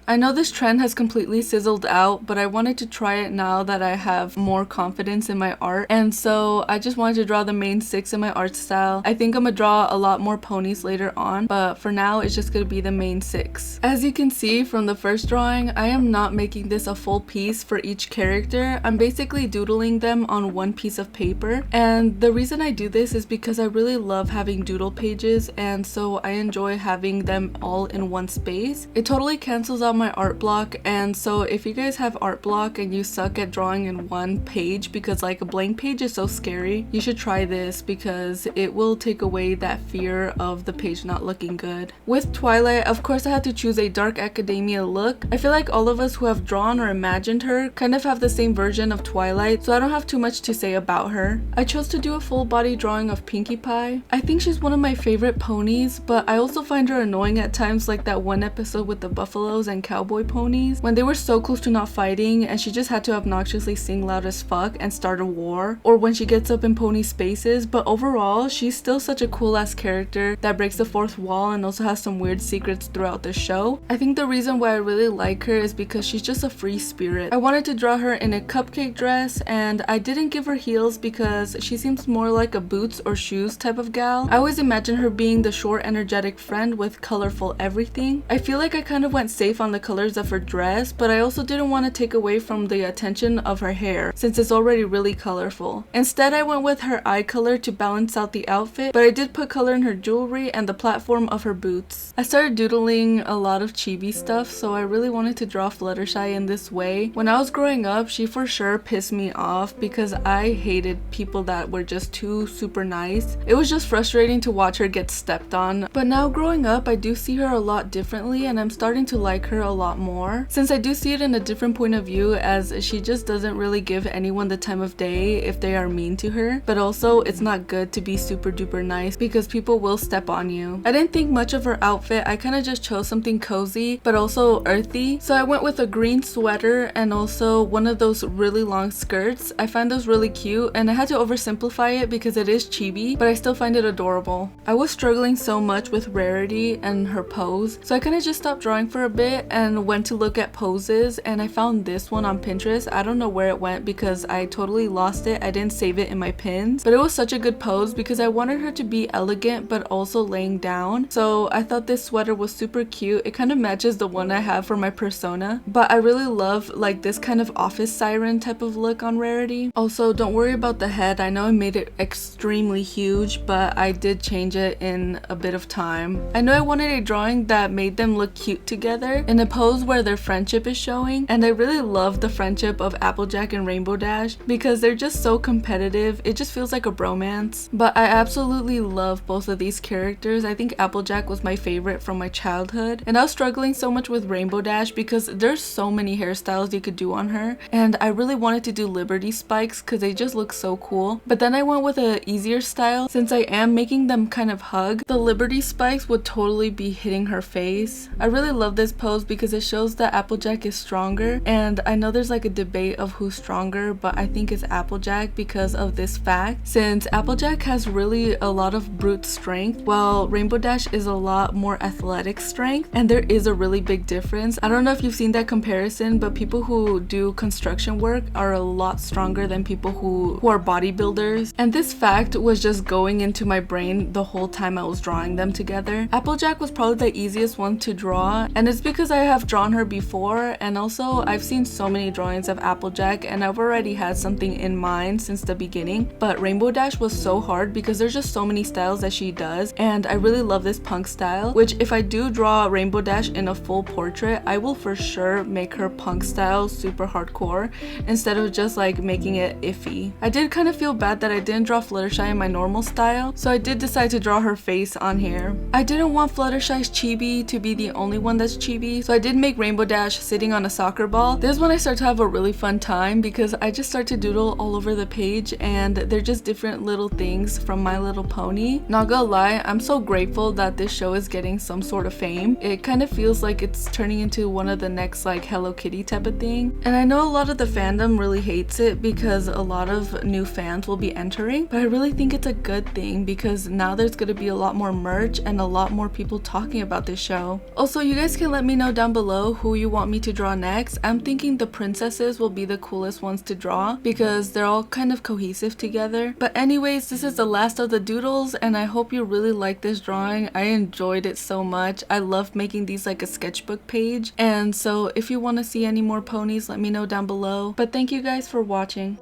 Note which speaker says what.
Speaker 1: I know this trend has completely sizzled out, but I wanted to try it now that I have more confidence in my art, and so I just wanted to draw the main 6 in my art style. I think I'm gonna draw a lot more ponies later on, but for now it's just gonna be the main 6. As you can see from the first drawing, I am not making this a full piece for each character. I'm basically doodling them on one piece of paper, and the reason I do this is because I really love having doodle pages, and so I enjoy having them all in one space. It totally cancels out my art block, and so if you guys have art block and you suck at drawing in one page because like a blank page is so scary, you should try this because it will take away that fear of the page not looking good. With Twilight, of course I had to choose a dark academia look. I feel like all of us who have drawn or imagined her kind of have the same version of Twilight, so I don't have too much to say about her. I chose to do a full body drawing of Pinkie Pie. I think she's one of my favorite ponies, but I also find her annoying at times, like that one episode with the buffaloes and cowboy ponies when they were so close to not fighting and she just had to obnoxiously sing loud as fuck and start a war, or when she gets up in pony spaces. But overall, she's still such a cool ass character that breaks the fourth wall and also has some weird secrets throughout the show. I think the reason why I really like her is because she's just a free spirit. I wanted to draw her in a cupcake dress, and I didn't give her heels because she seems more like a boots or shoes type of gal. I always imagine her being the short energetic friend with colorful everything. I feel like I kind of went safe on the colors of her dress, but I also didn't want to take away from the attention of her hair since it's already really colorful. Instead, I went with her eye color to balance out the outfit, but I did put color in her jewelry and the platform of her boots. I started doodling a lot of chibi stuff, so I really wanted to draw Fluttershy in this way. When I was growing up, she for sure pissed me off because I hated people that were just too super nice. It was just frustrating to watch her get stepped on. But now growing up, I do see her a lot differently, and I'm starting to like her a lot more since I do see it in a different point of view, as she just doesn't really give anyone the time of day if they are mean to her. But also, it's not good to be super duper nice because people will step on you. I didn't think much of her outfit. I kind of just chose something cozy but also earthy, so I went with a green sweater and also one of those really long skirts. I find those really cute, and I had to oversimplify it because it is chibi, but I still find it adorable. I was struggling so much with Rarity and her pose, so I kind of just stopped drawing for a bit and went to look at poses, and I found this one on Pinterest. I don't know where it went because I totally lost it. I didn't save it in my pins, but it was such a good pose because I wanted her to be elegant but also laying down, so I thought this sweater was super cute. It kind of matches the one I have for my persona, but I really love like this kind of office siren type of look on Rarity. Also, don't worry about the head. I know I made it extremely huge, but I did change it in a bit of time. I know I wanted a drawing that made them look cute together in a pose where their friendship is showing, and I really love the friendship of Applejack and Rainbow Dash because they're just so competitive. It just feels like a bromance. But I absolutely love both of these characters. I think Applejack was my favorite from my childhood, and I was struggling so much with Rainbow Dash because there's so many hairstyles you could do on her, and I really wanted to do Liberty spikes because they just look so cool. But then I went with an easier style since I am making them kind of hug. The Liberty spikes would totally be hitting her face. I really love this pose because it shows that Applejack is stronger, and I know there's like a debate of who's stronger, but I think it's Applejack because of this fact, since Applejack has really a lot of brute strength while Rainbow Dash is a lot more athletic strength, and there is a really big difference. I don't know if you've seen that comparison, but people who do construction work are a lot stronger than people who are bodybuilders, and this fact was just going into my brain the whole time I was drawing them together. Applejack was probably the easiest one to draw, and it's because I have drawn her before, and also I've seen so many drawings of Applejack and I've already had something in mind since the beginning. But Rainbow Dash was so hard because there's just so many styles that she does, and I really love this punk style, which if I do draw Rainbow Dash in a full portrait, I will for sure make her punk style super hardcore instead of just like making it iffy. I did kind of feel bad that I didn't draw Fluttershy in my normal style, so I did decide to draw her face on here. I didn't want Fluttershy's chibi to be the only one that's chibi, so I did make Rainbow Dash sitting on a soccer ball. This is when I start to have a really fun time because I just start to doodle all over the page, and they're just different little things from My Little Pony. Not gonna lie, I'm so grateful that this show is getting some sort of fame. It kind of feels like it's turning into one of the next like Hello Kitty type of thing, and I know a lot of the fandom really hates it because a lot of new fans will be entering, but I really think it's a good thing because now there's gonna be a lot more merch and a lot more people talking about this show. Also, you guys can let me know down below who you want me to draw next. I'm thinking the princesses will be the coolest ones to draw because they're all kind of cohesive together. But anyways, this is the last of the doodles and I hope you really like this drawing. I enjoyed it so much. I love making these like a sketchbook page, and so if you want to see any more ponies, let me know down below. But thank you guys for watching.